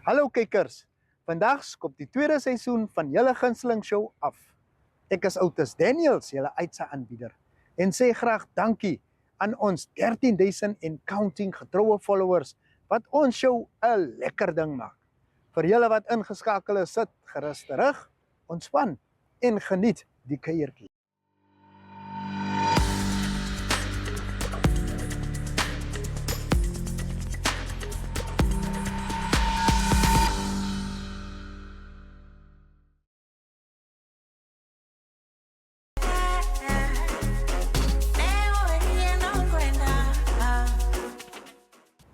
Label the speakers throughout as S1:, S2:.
S1: Hallo kykers, vandag skop die tweede seisoen van julle gunsteling show af. Ek is Otis Daniels, julle uitse aanbieder, en sê graag dankie aan ons 13,000 en counting getroue followers wat ons show 'n lekker ding maak. Vir julle wat ingeskakel is, sit gerus terug, ontspan en geniet die kuiertjie.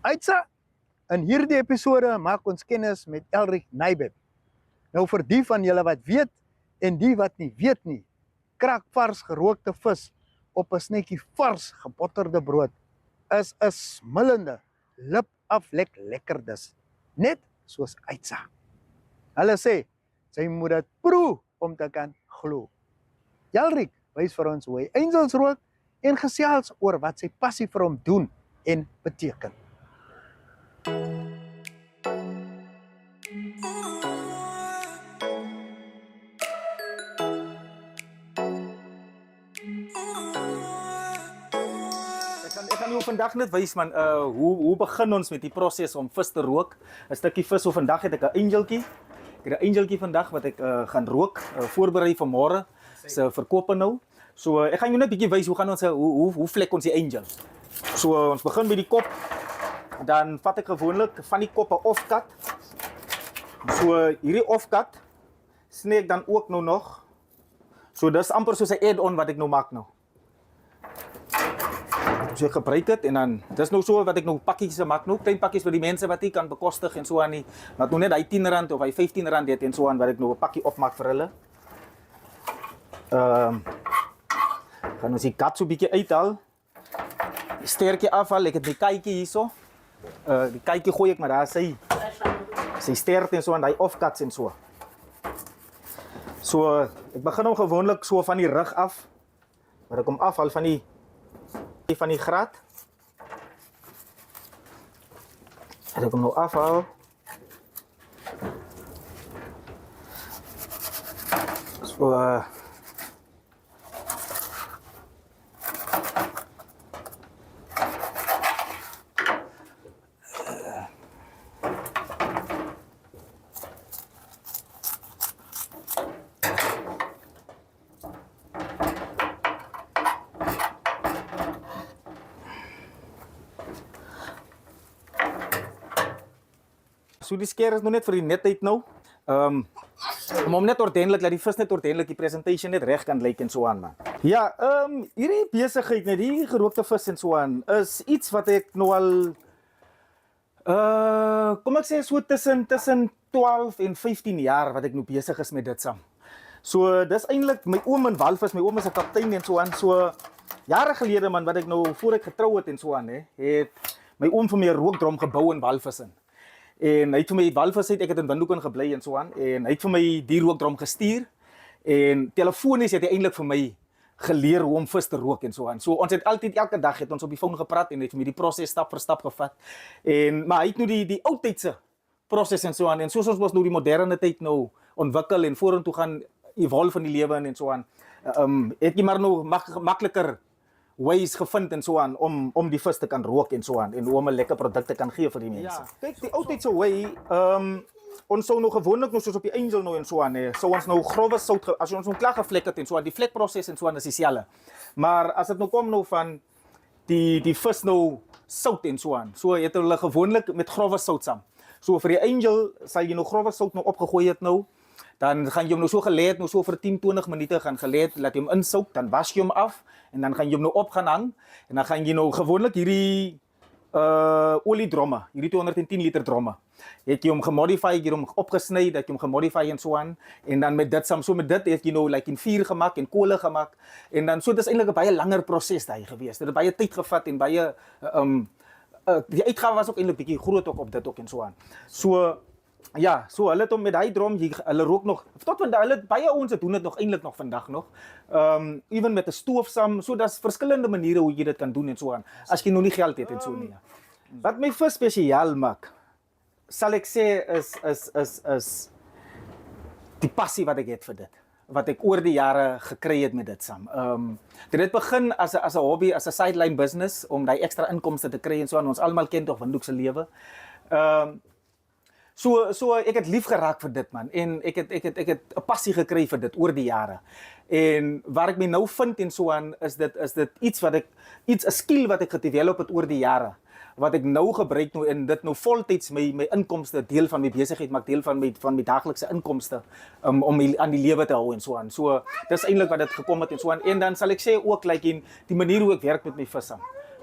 S1: Uitse, in hierdie episode maak ons kennis met Elric Nybeb. Nou vir die van julle wat weet en die wat nie weet nie, kraakvars gerookte vis op 'n snetjie vars gebotterde brood is 'n smillende, lip aflek lekkerdis, net soos Uitse. Hulle sê, sy moet dit proe om te kan glo. Elric wys vir ons hoe hy angels rook en gesels oor wat sy passie vir hom doen en beteken.
S2: Ek kan jou vandag net wys man, hoe begin ons met die proses om vis te rook. 'n Stukkie vis, so vandag het ek 'n angeltjie. Ek het 'n angeltjie vandag wat ek gaan rook, voorberei vir môre se verkope nou. So ek gaan jou net 'n bietjie wys hoe gaan ons hoe vlek ons die angel. So ons begin by die kop. Dan vat ek gewoonlik van die kop 'n offcut. So hierdie offcut sny ek dan ook nou nog. So dis amper soos 'n add-on wat ek nou maak nou. So ek gebruik dit en dan dis nou so wat ek nou pakkies maak nou, klein pakkies vir die mense wat nie kan bekostig en so aan nie. Wat nou net hy R10 of hy R15 het en so aan wat ek nou 'n pakkie opmaak vir hulle. Gaan ons die kat so 'n bietjie uithaal. Die stertjie afhaal, ek het die kykie hierso. Die kykie gooi ek maar daar sy stert en so aan hy offcuts en so. So ek begin hom gewoonlik so van die rug af. Maar ek kom afhaal van die graat. En ek kom nou afhaal. So So die skeer is nou net vir die netheid nou. Om net ordentlik, dat die vis net ordentlik, die presentation net reg kan lyk en so aan man. Ja, hierdie besigheid net, die gerookte vis en so aan, is iets wat ek nou al, kom ek sê so tussen 12 en 15 jaar wat ek nou besig is met dit saam. So dis eintlik my oom in walvis, my oom is 'n kaptein en so aan, so jare gelede man, wat ek nou voor ek getrou het en so aan, het my oom vir my 'n rookdrom gebou in walvis in. En hy het vir my walvis uit, ek het in Windhoek gebly en so aan, en hy het vir my die rookdrom gestuur, en telefonies het hy eintlik vir my geleer hoe om vis te rook en so aan. So ons het altyd, elke dag het ons op die foon gepraat, en het vir my die proses stap vir stap gevat, maar hy het nou die oudtydse proses en so aan, en soos ons was nou die moderne tyd nou ontwikkel, en vorentoe gaan evolve in die lewe en so aan, het jy maar nou makliker ways gevind en so aan om die vis te kan rook en so aan en om 'n lekker produk te kan gee vir die mense. Ja, kyk, die oudtydse way, ons sou nou gewoonlik nou soos op die angel nou en so aan, sou ons nou grove sout, as ons nou klaar gevlek het en so aan, die vlekproses en so aan is dieselfde. Maar as dit nou kom nou van die vis nou sout en so aan, so het hulle gewoonlik met grove sout saam. So vir die angel sal jy nou grove sout nou opgegooi het nou. Dan gaan jy hom nou so gelê het, nou so vir 10-20 minute gaan gelê het, laat jy hom insouk, dan was jy hom af en dan gaan jy hom nou op gaan hang en dan gaan jy nou gewoonlik hierdie oliedromme, hierdie 210 liter dromme. Het jy hom gemodify, jy hom opgesny, dat jy hom gemodify en so aan en dan met dit saam, so met dit het jy nou like in vuur gemaak en kolle gemaak en dan so dis eintlik 'n baie langer proses daai gewees. Dit het baie tyd gevat en baie die uitgawe was ook eintlik bietjie groot ook op dit ook en so aan. So ja, so hulle het hom met daai drom, hulle rook nog, tot vandag, hulle baie ouens doen dit nog eintlik nog vandag nog. Even met 'n stoof saam, so daar's verskillende maniere hoe jy dit kan doen en so aan, as jy nog nie geld het en so nie. Wat my vis spesiaal maak, sal ek sê is die passie wat ek het vir dit. Wat ek oor die jare gekry het met dit saam. Dit het begin as 'n hobby, as 'n sideline business om daai ekstra inkomste te kry en so aan. Ons almal ken tog Windhoek se lewe. So ek het lief geraak vir dit man en ek het 'n passie gekry vir dit oor die jare. En waar ek my nou vind en so aan is dit iets 'n skill wat ek gedevelop het oor die jare. Wat ek nou gebruik nou en dit nou voltyds my inkomste deel van my besigheid maak, deel van my daaglikse inkomste om my aan die lewe te hou en so aan. So dis eintlik wat dit gekom het en so aan. En dan sal ek sê ook like in die manier hoe ek werk met my visse.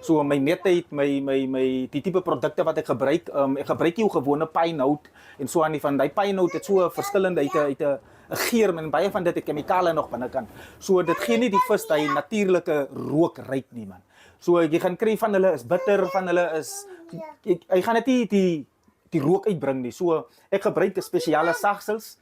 S2: So my netheid, die tipe produkte wat ek gebruik nie jou gewone pynhout en so aan nie. Van die pynhout het so verskillende uit 'n geur en baie van dit het chemikale nog binnekant. So dit gee nie die vis daai natuurlike rook ryk nie man. So jy gaan kry van hulle is bitter, van hulle is hy gaan dit nie die rook uitbring nie. So ek gebruik 'n spesiale sagsels.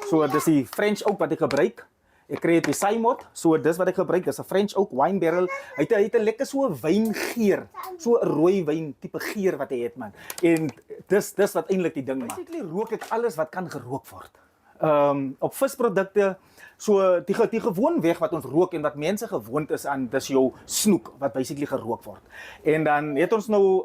S2: So dis die French oak wat ek gebruik. Ek kry dit by Symot. So dis wat ek gebruik. Dis 'n French oak wine barrel. Hy het 'n lekker so wyngeur, so 'n rooi wyn tipe geur wat hy het man. En dis wat eintlik die ding man. Basically rook ek alles wat kan gerook word. Op visprodukte, so die gewoon weg wat ons rook en wat mense gewoond is aan, dis jou snoek wat basically gerook word. En dan het ons nou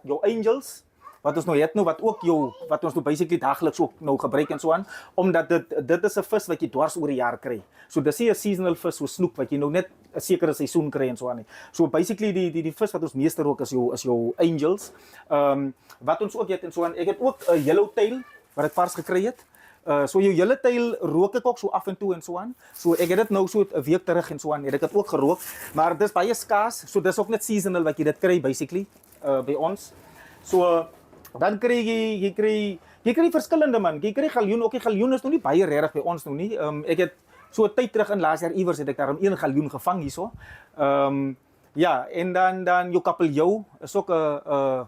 S2: jou angels wat ons nou het nou wat ons nou basically daagliks ook nou gebruik en so aan, omdat dit is 'n vis wat jy dwars oor die jaar kry. So dis nie 'n seasonal vis so snoek wat jy nou net 'n sekere seisoen kry en so aan nie. So basically die vis wat ons meeste rook is jou angels. Wat ons ook het en so aan. Ek het ook 'n yellowtail wat ek vars gekry het. So jou yellowtail rook ek ook so af en toe en so aan. So ek het dit nou so 'n week terug en so aan. Het ek dit ook gerook, maar dis baie skaars. So dis ook net seasonal wat jy dit kry basically by ons. So dan kry jy kry verskillende man. Jy kry galjoen, ook die galjoen is nog nie baie regtig by ons nou nie. Ek het so 'n tyd terug in laas jaar iewers het ek daarom 1 galjoen gevang hierso. Ja, en dan jou kapeljou is ook 'n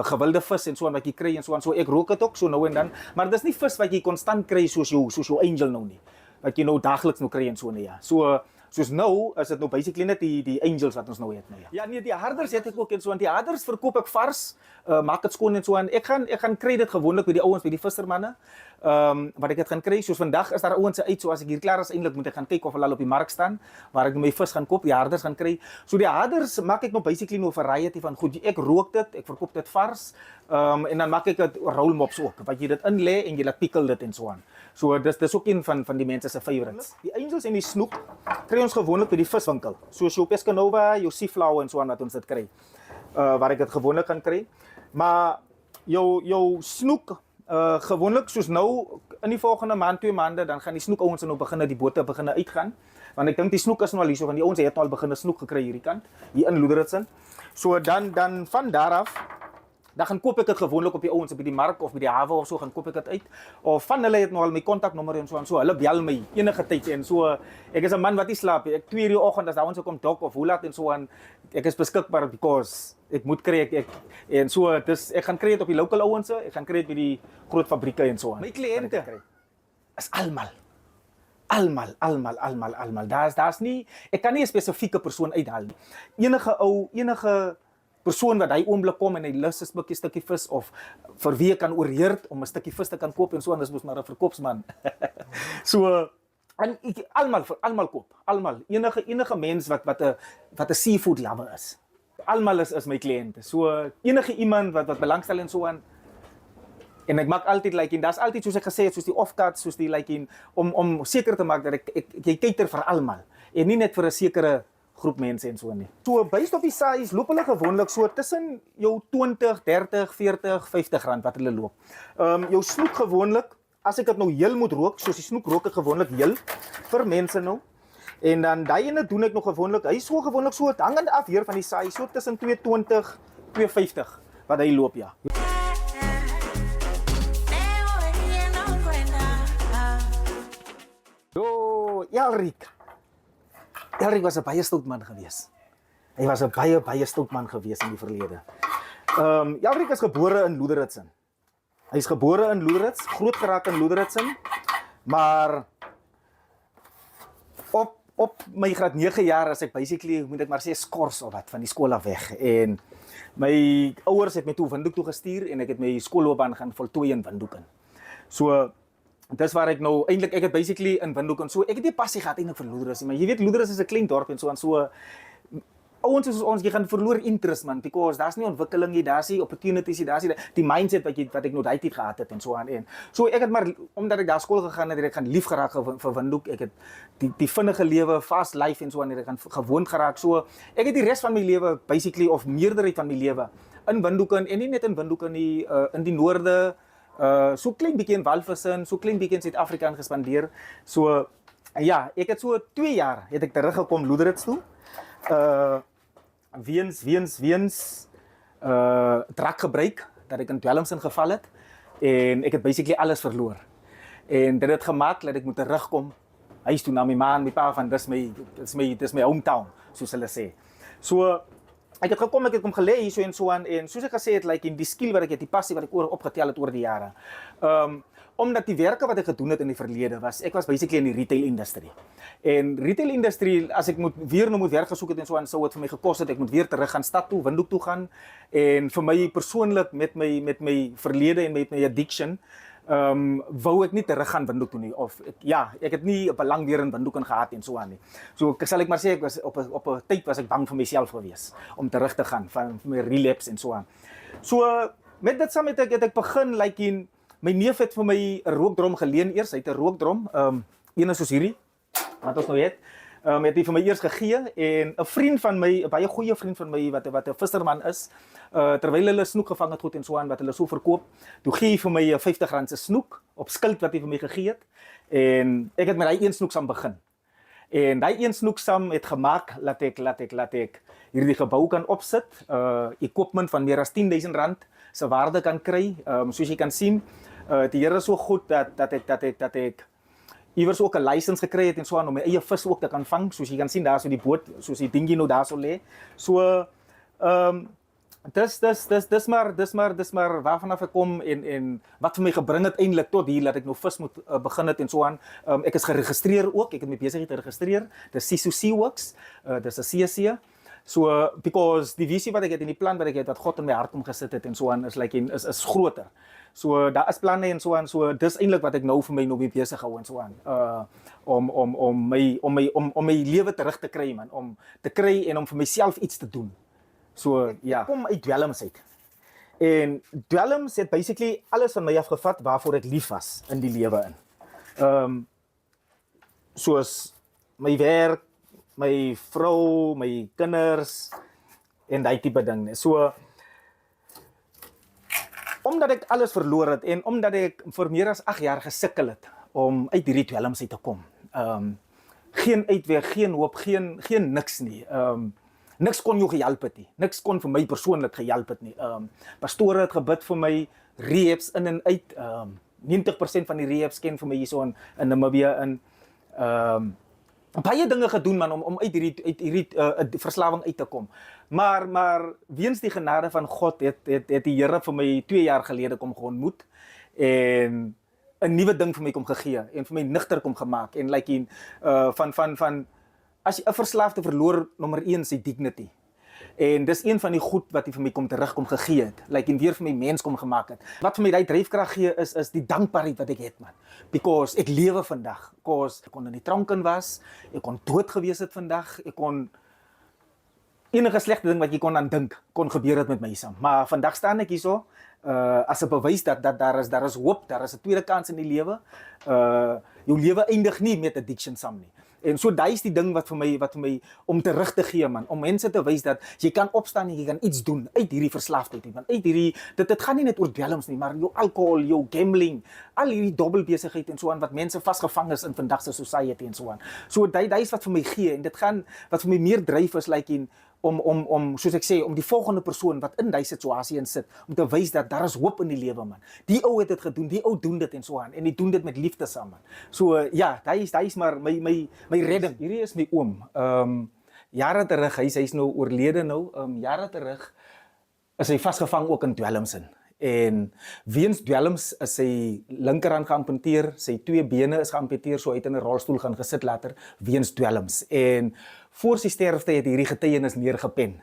S2: gewilde vis en so aan wat jy kry en so aan. So ek rook dit ook so nou en dan, maar dis nie vis wat jy konstant kry soos jou angel nou nie. Wat jy nou daagliks nou kry en so nee ja. So soos nou is dit nou basically net die angels wat ons nou het nou ja. Ja nee, die harders het ek ook en so aan. Die harders verkoop ek vars, maak dit skoon en so aan. Ek gaan kry dit gewoonlik by die ouens, by die vissermanne. Wat ek dit gaan kry, soos vandag is daar ouens uit, so as ek hier klaar is eintlik moet ek gaan kyk of hulle al op die mark staan waar ek my vis gaan koop, die harders gaan kry. So die harders maak ek nou basically nou 'n variety van goed. Ek rook dit, ek verkoop dit vars. En dan maak ek dit roll mops ook, wat jy dit in lê en jy laat pikkel dit en so aan. So dis ook een van die mense se favorites. Die angels en die snoek kry ons gewoonlik by die viswinkel. Soos jou Pescanova, jou Seaflower en so aan wat ons dit kry. Waar ek dit gewoonlik kan kry. Maar jou snoek gewoonlik soos nou in die volgende maand, 2 maande, dan gaan die snoek ouens nou begin die bote begin uitgaan. Want ek dink die snoek is nou al hierso van die ouens het al begin snoek gekry hierdie kant, hier in Loederitz. So dan van daar af dan gaan koop ek dit gewoonlik op die ouens by die mark of by die hawe of so gaan koop ek dit uit. Of van hulle het nou al my kontaknommer en so aan. So hulle bel my enige tyd en so ek is 'n man wat nie slaap nie. Ek 2:00 die oggend as ouens kom dok of hoe laat en so aan. Ek is beskikbaar because ek moet kry ek en so dis ek gaan kry dit op die local ouens, ek gaan kry dit by die groot fabrieke en so aan. My kliënte is almal. Daar's nie ek kan nie 'n spesifieke persoon uithaal nie. Enige persoon wat hy oomblik kom en hy lus 'n stukkie vis of vir wie kan oorheerd om 'n stukkie vis te kan koop en so anders mos maar 'n verkoopsman. So en almal koop. Almal. Enige mens wat 'n seafood lover is. Almal is my kliënte. So enige iemand wat belangstel en so aan. En ek maak altyd like en daar's altyd soos ek gesê het soos die off-cut, soos die like in om seker te maak dat jy kyk vir almal en nie net vir 'n sekere groep mense en so nie. So based op die size loop hulle gewoonlik so tussen jou 20, 30, 40, 50 rand wat hulle loop. Jou snoek gewoonlik, as ek dit nou heel moet rook, soos die snoek rook ek gewoonlik heel vir mense nou. En dan daai ene doen ek nog gewoonlik, hy is so gewoonlik so hangend af hier van die size, so tussen 220, 250 wat hy loop ja. Jo, Elric was 'n baie stout man gewees. Hy was 'n baie stout man gewees in die verlede. Elric is gebore in Loederitz. Hy is gebore in Loederitz, groot geraak in Loederitz, maar op my graad 9 jaar as ek basically moet ek maar sê skors of wat van die skool af weg en My ouers het my toe Windhoek toe gestuur en ek het my skoolloopbaan gaan voltooi in Windhoek in. So dis waar ek nou eintlik ek het basically in Windhoek en so ek het nie passie gehad eintlik vir Loederus nie, maar jy weet Loederus is 'n klein dorp en so ouens soos ons, jy gaan verloor interest man, because daar's nie ontwikkeling nie, daar's nie opportunities nie, daar's nie die mindset wat ek nou daai tyd gehad het en so aan en. So ek het maar omdat ek daar skool gegaan het, ek gaan lief geraak vir Windhoek. Ek het die vinnige lewe, fast life en so aan, ek gaan gewoond geraak. So ek het die res van my lewe basically of meerderheid van my lewe in Windhoek en nie net in Windhoek nie, in die noorde, so klein bietjie in Walvissen, so klein bietjie in Suid-Afrika gespandeer. So ja, ek het so 2 jaar het ek teruggekom Loederus toe. Weens drakgebruik dat ek in dwelms ingeval het en ek het basically alles verloor. En dit het gemaak dat ek moet terugkom huis toe na my ma en my pa van dis my hometown, soos hulle sê. So ek het gekom, ek het kom gelê hier so en so aan en soos ek gesê het, like in die skill wat ek het, die passie wat ek opgetel het oor die jare. Omdat die werke wat ek gedoen het in die verlede ek was basically in die retail industrie. En retail industrie, as ek weer moet werk gesoek het en so aan, sou het vir my gekos het, ek moet weer terug gaan stad toe, Windhoek toe gaan. En vir my persoonlik met my verlede en met my addiction, wou ek nie terug gaan Windhoek toe nie. Of ek het nie 'n belang weer in Windhoek gehad en so aan nie. So sal ek maar sê ek was op 'n tyd was ek bang vir myself gewees om terug te gaan van my relapse en so aan. So met dit saam het ek begin like my neef het vir my 'n rookdrom geleen eers, hy het 'n rookdrom, een soos hierdie, wat ons nou het hy vir my eers gegee en 'n vriend van my, 'n baie goeie vriend van my wat 'n visserman is, terwyl hulle snoek gevang het goed en so aan wat hulle so verkoop, toe gee hy vir my 'n R50 se snoek op skuld wat hy vir my gegee het en ek het met daai een snoek saam begin. En daai een snoek saam het gemaak laat ek hierdie gebou kan opsit, equipment van meer as R10,000 se waarde kan kry, soos jy kan sien. Die Here is so goed dat ek iewers ook 'n lisensie gekry het en so aan om my eie vis ook te kan vang, soos jy kan sien daar so die boot, soos die dingie nou daar so lê. So dis maar waarvan af ek kom en wat vir my gebring het eintlik tot hier dat ek nou vis moet begin het en so aan. Ek is geregistreer ook, ek het my besigheid geregistreer. Dis Sisu Seaworks, dis 'n CC. So because die visie wat ek het en die plan wat ek het wat God in my hart omgesit het en so aan is is groter. So daar is planne en so aan, so dis eintlik wat ek nou vir my nou besig hou en so aan. Om my lewe terug te kry man, om te kry en om vir myself iets te doen. So ja, kom uit dwelms uit. En dwelms het basically alles van my afgevat waarvoor ek lief was in die lewe in. Soos my werk, my vrou, my kinders en daai tipe ding. So omdat ek alles verloor het en omdat ek vir meer as 8 jaar gesukkel het om uit hierdie dwelms uit te kom. Geen uitweg, geen hoop, geen niks nie. Niks kon jou gehelp het nie. Niks kon vir my persoonlik gehelp het nie. Pastore het gebid vir my, rehabs in en uit. 90% van die rehabs ken vir my hier so in Namibië in baie dinge gedoen man om uit hierdie verslawing uit te kom. Maar weens die genade van God het die Here vir my 2 jaar gelede kom ontmoet en 'n nuwe ding vir my kom gegee en vir my nigter kom gemaak en van as jy 'n verslaafde verloor nommer 1 sy dignity. En dis een van die goed wat hy vir my kom terugkom gegee het. En weer vir my mens kom gemaak het. Wat vir my daai dryfkrag gee is die dankbaarheid wat ek het man. Because ek lewe vandag. Because ek kon in die tronk in was, ek kon dood gewees het vandag, ek kon enige slegte ding wat jy kon aan dink, kon gebeur het met my saam. Maar vandag staan ek hierso as 'n bewys dat daar is hoop, daar is 'n tweede kans in die lewe. Jou lewe eindig nie met addiction saam nie. En so daai is die ding wat vir my om terug te gee man, om mense te wys dat jy kan opstaan en jy kan iets doen uit hierdie verslaafdheid man, uit hierdie dit gaan nie net oor dwelms nie, maar jou alkohol, jou gambling, al hierdie dobbelbesigheid en so aan wat mense vasgevang is in vandag se society en so aan. So daai is wat vir my gee en dit gaan wat vir my meer dryf is om soos ek sê om die volgende persoon wat in daai situasie in sit om te wys dat daar is hoop in die lewe man. Die ou het dit gedoen, die ou doen dit en so aan en die doen dit met liefde saam man. So ja, daai is maar my redding. Hierdie is my oom. Jare terug, hy's nou oorlede nou. Jare terug is hy vasgevang ook in dwelms in. En weens dwelms is sy linkerhand geamputeer, sy 2 bene is geamputeer, so hy het in 'n rolstoel gaan gesit later weens dwelms. En voor sy sterfte het hierdie getuienis neergepen.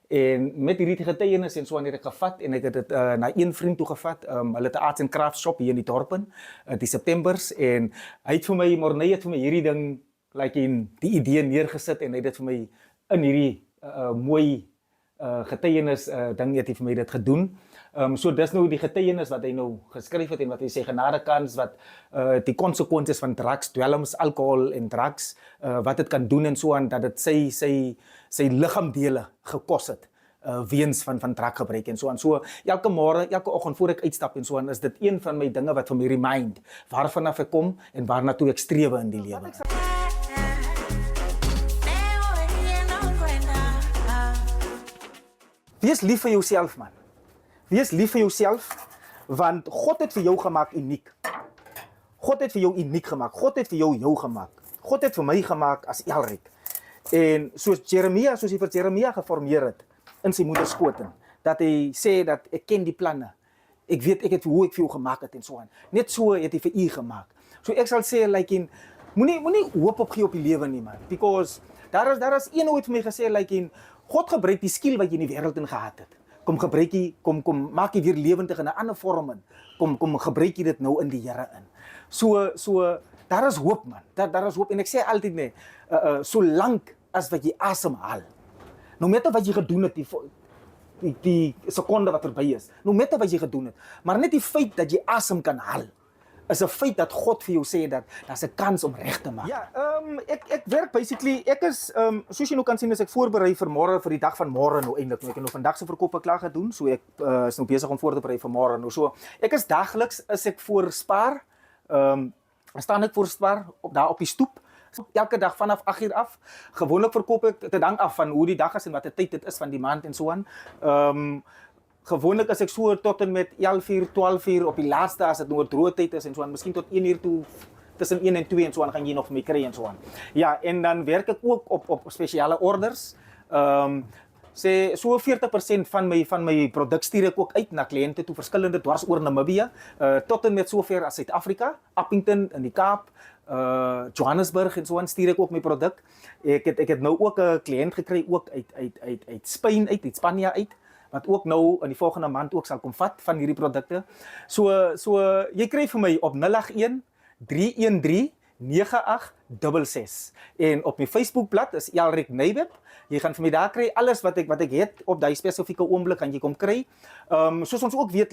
S2: En met hierdie getuienis en so aan het ek gevat en ek het dit na een vriend toe gevat. Hulle het 'n arts and crafts shop hier in die dorp in die Septembers en hy het vir my Morney het vir my hierdie ding in die idee neergesit en hy het dit vir my in hierdie mooi getuienis ding het hy vir my dit gedoen. So dis nou die getuienis wat hy nou geskryf het en wat hy sê genadekans wat die konsekwensies van drugs, dwelms, alkohol en drugs wat dit kan doen en so aan dat dit sy liggaamdele gekos het weens van druggebruik en so aan. So elke môre, elke oggend voor ek uitstap en so aan is dit een van my dinge wat vir my remind waarvan af ek kom en waarna toe ek strewe in die lewe. Wees lief vir jouself man. Wees lief vir jouself want God het vir jou gemaak uniek. God het vir jou uniek gemaak. God het vir jou gemaak. God het vir my gemaak as Elric. En soos Jeremia, soos hy vir Jeremia geformeer het in sy moeder skoot in, dat hy sê dat ek ken die planne. Ek weet ek het hoe ek vir jou gemaak het en so aan. Net so het hy vir u gemaak. So ek sal sê moenie hoop opgee op die lewe nie man, because daar is een ooit vir my gesê God gebruik die skill wat jy in die wêreld in gehad het. Kom gebruik jy, kom maak jy weer lewendig in 'n ander vorm in. Kom gebruik jy dit nou in die Here in. So daar is hoop man. Daar is hoop en ek sê altyd nee, solank as wat jy asemhaal. Nou met wat jy gedoen het die sekonde wat verby is. Nou met wat jy gedoen het, maar net die feit dat jy asem kan haal is 'n feit dat God vir jou sê dat daar's 'n kans om reg te maak. Ja, ek werk basically, ek is soos jy nou kan sien as ek voorberei vir môre vir die dag van môre nou eintlik. Ek het nou vandag se verkope klaar gedoen, so ek is nou besig om voor te berei vir môre nou. So ek is dagliks ek voor Spar. Staan ek voor Spar daar op die stoep. Elke dag vanaf 8:00 af. Gewoonlik verkoop ek te dank af van hoe die dag is en wat die tyd dit is van die maand en so aan. Gewoonlik as ek so tot en met 11:00, 12:00 op die laaste as dit nou 'n droë tyd is en so aan, miskien tot 1:00 toe tussen 1 en 2 en so aan gaan jy nog vir my kry en so aan. Ja, en dan werk ek ook op spesiale orders. Sê so 40% van my produk stuur ek ook uit na kliënte toe verskillende dwars oor Namibië, tot en met sover as Suid-Afrika, Appington in die Kaap, Johannesburg en so aan stuur ek ook my produk. Ek het nou ook 'n kliënt gekry ook uit Spanje uit Spanje uit wat ook nou in die volgende maand ook sal kom vat van hierdie produkte. So jy kry vir my op 081 313 9866 en op my Facebookblad is Elric Nybeb. Jy gaan vir my daar kry alles wat ek het op daai spesifieke oomblik gaan jy kom kry. Soos ons ook weet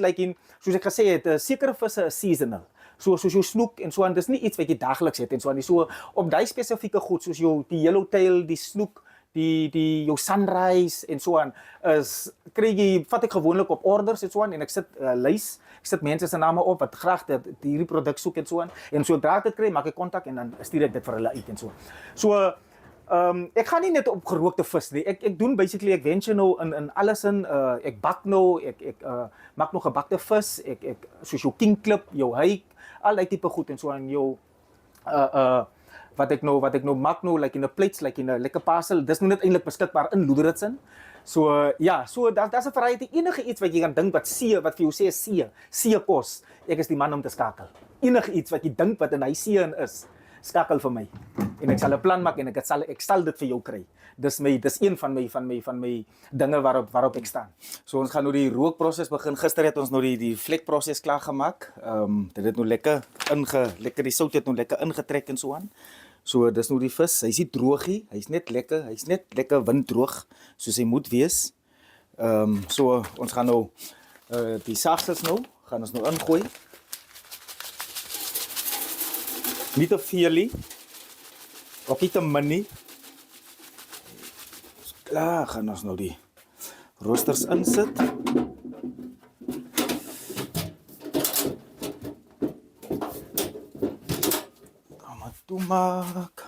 S2: soos ek gesê het, sekere visse is seasonal. Soos jou snoek en so aan, dis nie iets wat jy dagliks het en so aan nie. So op daai spesifieke goed soos die yellowtail, die snoek, die jou sunrise en so aan vat ek gewoonlik op orders en so aan en ek sit lys, ek sit mense se name op wat graag hierdie produk soek en so aan en sodra ek dit kry, maak ek kontak en dan stuur ek dit vir hulle uit en so. So ek gaan nie net op gerookte vis nie. Ek doen basically ek venture nou in alles in ek bak nou, ek maak nog gebakte vis, ek soos jou king clip, jou hake, al die tipe goed en so aan jou wat ek nou maak nou in 'n plates, in 'n lekker parcel. Dis nou net eintlik beskikbaar in Loederitsen. So ja, so daar's 'n variety enige iets wat jy kan dink wat vir jou sê see kos. Ek is die man om te skakel. Enige iets wat jy dink wat in hy see in is, skakel vir my. En ek sal 'n plan maak en ek sal dit vir jou kry. Dis een van my dinge waarop ek staan. So ons gaan nou die rookproses begin. Gister het ons nou die vlekproses klaar gemaak. Dit het nou lekker die sout het nou lekker ingetrek en so aan. So dis nou die vis. Hy's nie droogie, hy's net lekker winddroog soos hy moet wees. So ons gaan nou die sagsels gaan ons nou ingooi. Nie te veel nie. Ook nie te min nie. Klaar, gaan ons nou die roosters insit. Gaan maar toemaak.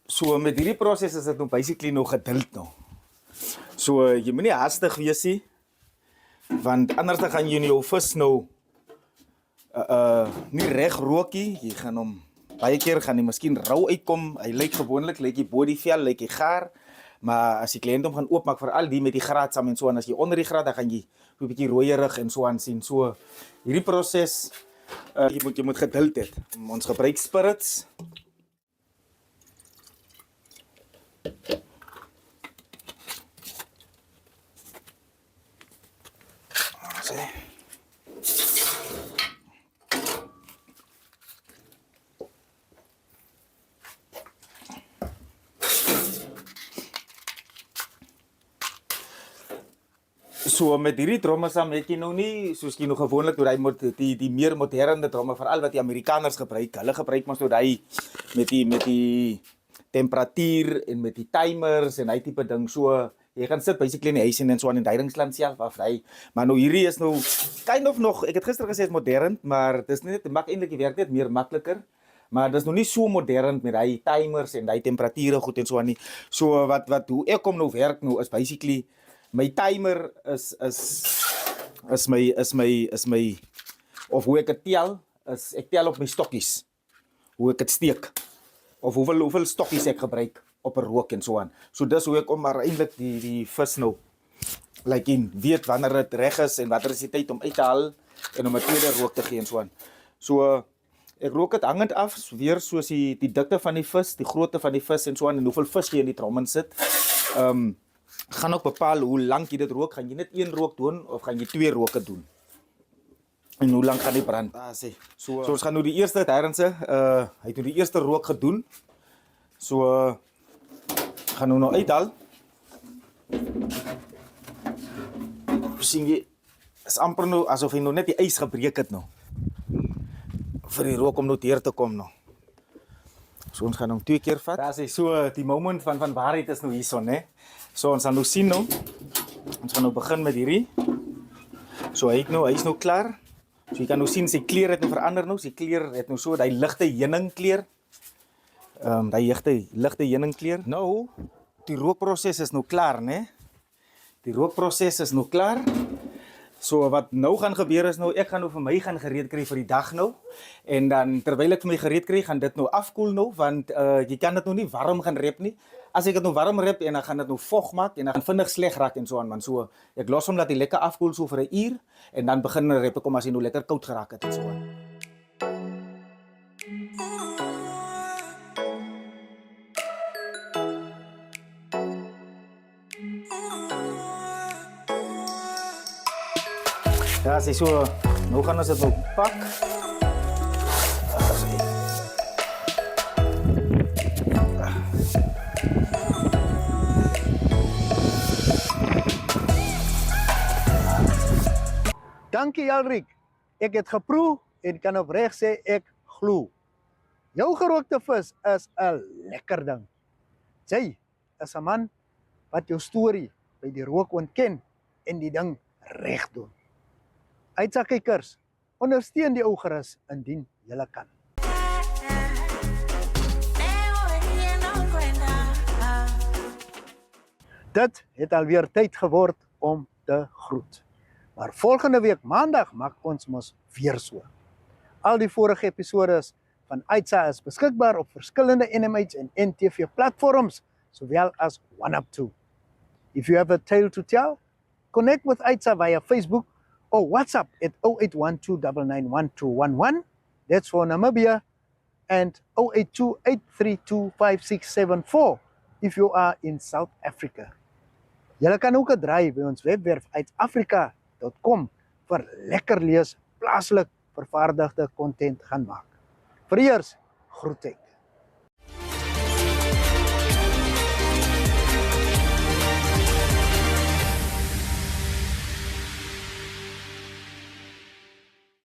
S2: So met hierdie proses is dit nou basically nou geduld nou. So jy moet nie haastig wees nie, want anders dan gaan jy jou vis nou nie reg rookie. Jy gaan hom baie keer gaan hy miskien rou uitkom. Hy lyk gewoonlik die bo die vel, lyk hy gaar, maar as die kliënt hom gaan oopmaak vir al die met die graad saam en so en as jy onder die graad dan gaan jy 'n bietjie rooierig en so aan sien. So hierdie proses Jy moet geduld hê. Ons gebruik spirits. So met hierdie dromme saam het jy nou nie soos jy nou gewoonlik die meer moderne dromme veral wat die Amerikaners gebruik. Hulle gebruik mos nou met die temperatuur en met die timers en hy tipe ding. So jy gaan sit basically in die huis en so aan die duidingsland self afry. Maar nou hierdie is nou kind of nog, ek het gister gesê is modern, maar dis net maak eintlik die werk net meer makliker. Maar dis nog nie so modern met hy timers en hy temperature goed en so aan nie. So wat hoe ek kom nou werk nou is basically my timer is my of hoe ek het tel is ek tel op my stokkies hoe ek het steek of hoeveel stokkies ek gebruik op 'n rook en so aan. So dis hoe ek om maar eintlik die vis nou like in weet wanneer dit reg is en watter is die tyd om uit te haal en om 'n tweede rook te gee en so aan. So ek rook dit hangend af weer soos die dikte van die vis, die grootte van die vis en so aan en hoeveel vis jy in die trom sit. Gaan ook bepaal hoe lank jy dit rook. Gaan jy net een rook doen of gaan jy twee roke doen? En hoe lank gaan die brand? So ons gaan nou die eerste herrense, hy het nou die eerste rook gedoen. So gaan nou uithaal. Sien jy, is amper nou asof hy nou net die ys gebreek het nou. Vir die rook om nou deur te kom nou. So ons gaan hom 2 keer vat. Daar is so die moment van waarheid is nou hierson, né? So ons gaan nou sien nou. Ons gaan nou begin met hierdie. So hy is nou klaar. So jy kan nou sien sy kleur het nou verander nou. Sy kleur het nou so daai ligte heuningkleur. Daai ligte heuningkleur. Nou die rookproses is nou klaar, né? Die rookproses is nou klaar. So wat nou gaan gebeur is nou, ek gaan nou vir my gaan gereed kry vir die dag nou. En dan terwyl ek vir my gereed kry, gaan dit nou afkoel nou, want jy kan dit nou nie warm gaan rep nie. As ek dit nou warm rep en dan gaan dit nou vog maak en dan gaan vinnig sleg raak en so aan man. So ek los hom dat hy lekker afkoel so vir 'n uur en dan begin rep ek hom as hy nou lekker koud geraak het en so aan. Ja, sê so, nou gaan ons dit nou pak.
S1: Dankie Elric. Ek het geproe en kan opreg sê ek glo. Jou gerookte vis is 'n lekker ding. Jy is 'n man wat jou storie by die rook ontken en die ding reg doen. Aitsa kykers, ondersteun die ou gerus indien julle kan. Dit het alweer tyd geword om te groet. Maar volgende week maandag maak ons mos weer so. Al die vorige episodes van Aitsa is beskikbaar op verskillende NMH en NTV platforms, sowel as OneUp2. If you have a tale to tell, connect with Aitsa via Facebook or WhatsApp at 0812991211. That's for Namibia. And 0828325674 if you are in South Africa. Julle kan ook 'n draai by ons webwerf uitafrika.com vir lekker lees, plaaslik vervaardigde content gaan maak. Vir eers, groet ek.